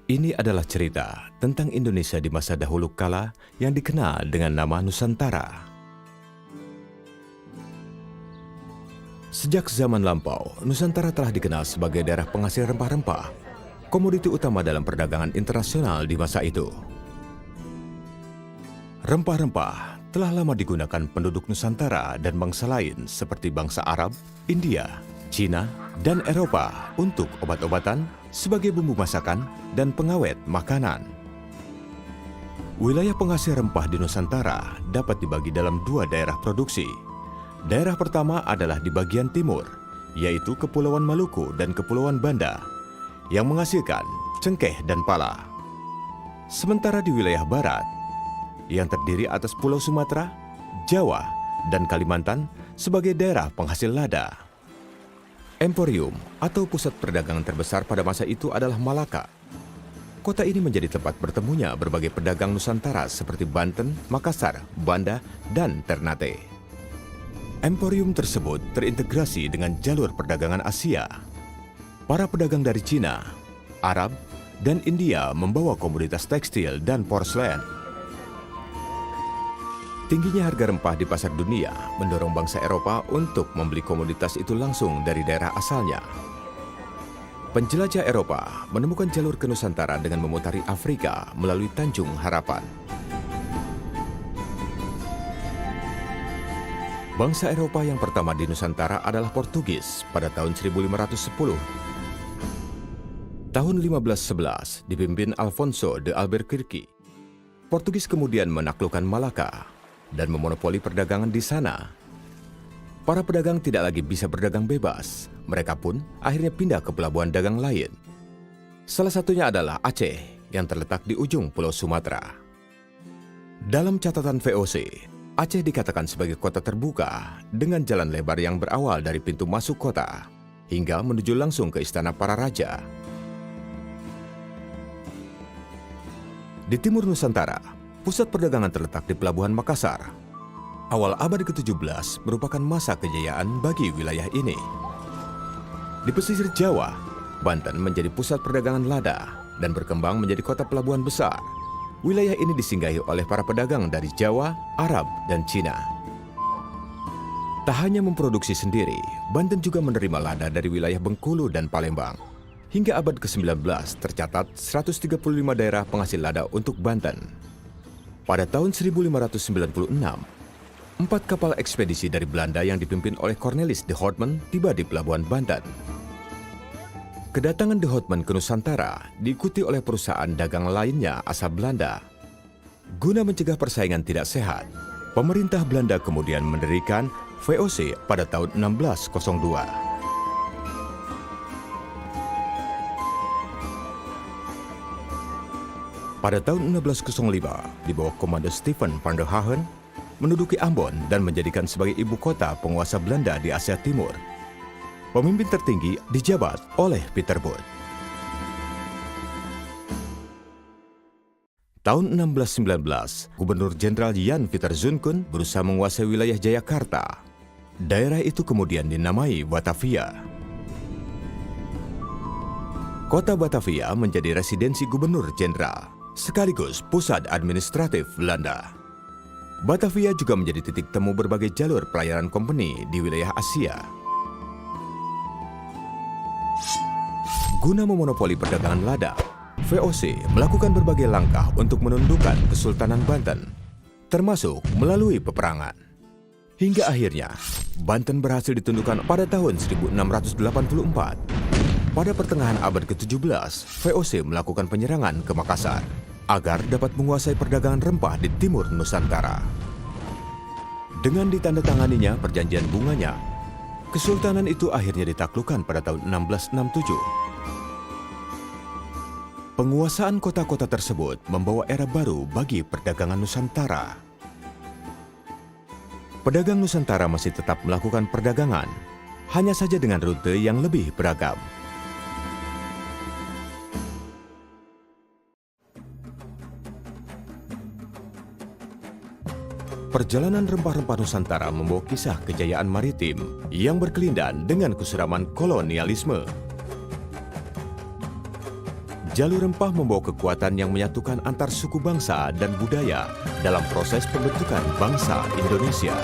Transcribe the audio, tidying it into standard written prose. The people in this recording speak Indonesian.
Ini adalah cerita tentang Indonesia di masa dahulu kala yang dikenal dengan nama Nusantara. Sejak zaman lampau, Nusantara telah dikenal sebagai daerah penghasil rempah-rempah, komoditi utama dalam perdagangan internasional di masa itu. Rempah-rempah telah lama digunakan penduduk Nusantara dan bangsa lain seperti bangsa Arab, India, Cina, dan Eropa untuk obat-obatan, sebagai bumbu masakan, dan pengawet makanan. Wilayah penghasil rempah di Nusantara dapat dibagi dalam dua daerah produksi. Daerah pertama adalah di bagian timur, yaitu Kepulauan Maluku dan Kepulauan Banda, yang menghasilkan cengkeh dan pala. Sementara di wilayah barat, yang terdiri atas Pulau Sumatera, Jawa, dan Kalimantan sebagai daerah penghasil lada. Emporium atau pusat perdagangan terbesar pada masa itu adalah Malaka. Kota ini menjadi tempat bertemunya berbagai pedagang Nusantara seperti Banten, Makassar, Banda, dan Ternate. Emporium tersebut terintegrasi dengan jalur perdagangan Asia. Para pedagang dari Cina, Arab, dan India membawa komoditas tekstil dan porselen. Tingginya harga rempah di pasar dunia mendorong bangsa Eropa untuk membeli komoditas itu langsung dari daerah asalnya. Penjelajah Eropa menemukan jalur ke Nusantara dengan memutari Afrika melalui Tanjung Harapan. Bangsa Eropa yang pertama di Nusantara adalah Portugis pada tahun 1510. Tahun 1511 dipimpin Alfonso de Albuquerque. Portugis kemudian menaklukkan Malaka dan memonopoli perdagangan di sana. Para pedagang tidak lagi bisa berdagang bebas. Mereka pun akhirnya pindah ke pelabuhan dagang lain. Salah satunya adalah Aceh yang terletak di ujung Pulau Sumatera. Dalam catatan VOC, Aceh dikatakan sebagai kota terbuka dengan jalan lebar yang berawal dari pintu masuk kota hingga menuju langsung ke istana para raja. Di timur Nusantara, pusat perdagangan terletak di Pelabuhan Makassar. Awal abad ke-17 merupakan masa kejayaan bagi wilayah ini. Di pesisir Jawa, Banten menjadi pusat perdagangan lada dan berkembang menjadi kota pelabuhan besar. Wilayah ini disinggahi oleh para pedagang dari Jawa, Arab, dan Cina. Tak hanya memproduksi sendiri, Banten juga menerima lada dari wilayah Bengkulu dan Palembang. Hingga abad ke-19 tercatat 135 daerah penghasil lada untuk Banten. Pada tahun 1596, 4 kapal ekspedisi dari Belanda yang dipimpin oleh Cornelis de Houtman tiba di Pelabuhan Banten. Kedatangan de Houtman ke Nusantara diikuti oleh perusahaan dagang lainnya asal Belanda. Guna mencegah persaingan tidak sehat, pemerintah Belanda kemudian mendirikan VOC pada tahun 1602. Pada tahun 1605, di bawah komando Stephen van der Hagen, menduduki Ambon dan menjadikan sebagai ibu kota penguasa Belanda di Asia Timur. Pemimpin tertinggi dijabat oleh Pieter Both. Tahun 1619, Gubernur Jenderal Jan Pieter Zoon berusaha menguasai wilayah Jayakarta. Daerah itu kemudian dinamai Batavia. Kota Batavia menjadi residensi Gubernur Jenderal, sekaligus pusat administratif Belanda. Batavia juga menjadi titik temu berbagai jalur pelayaran kompeni di wilayah Asia. Guna memonopoli perdagangan lada, VOC melakukan berbagai langkah untuk menundukkan Kesultanan Banten, termasuk melalui peperangan. Hingga akhirnya, Banten berhasil ditundukkan pada tahun 1684. Pada pertengahan abad ke-17, VOC melakukan penyerangan ke Makassar agar dapat menguasai perdagangan rempah di timur Nusantara. Dengan ditandatanganinya perjanjian bunganya, Kesultanan itu akhirnya ditaklukkan pada tahun 1667. Penguasaan kota-kota tersebut membawa era baru bagi perdagangan Nusantara. Pedagang Nusantara masih tetap melakukan perdagangan, hanya saja dengan rute yang lebih beragam. Perjalanan rempah-rempah Nusantara membawa kisah kejayaan maritim yang berkelindan dengan kesuraman kolonialisme. Jalur rempah membawa kekuatan yang menyatukan antar suku bangsa dan budaya dalam proses pembentukan bangsa Indonesia.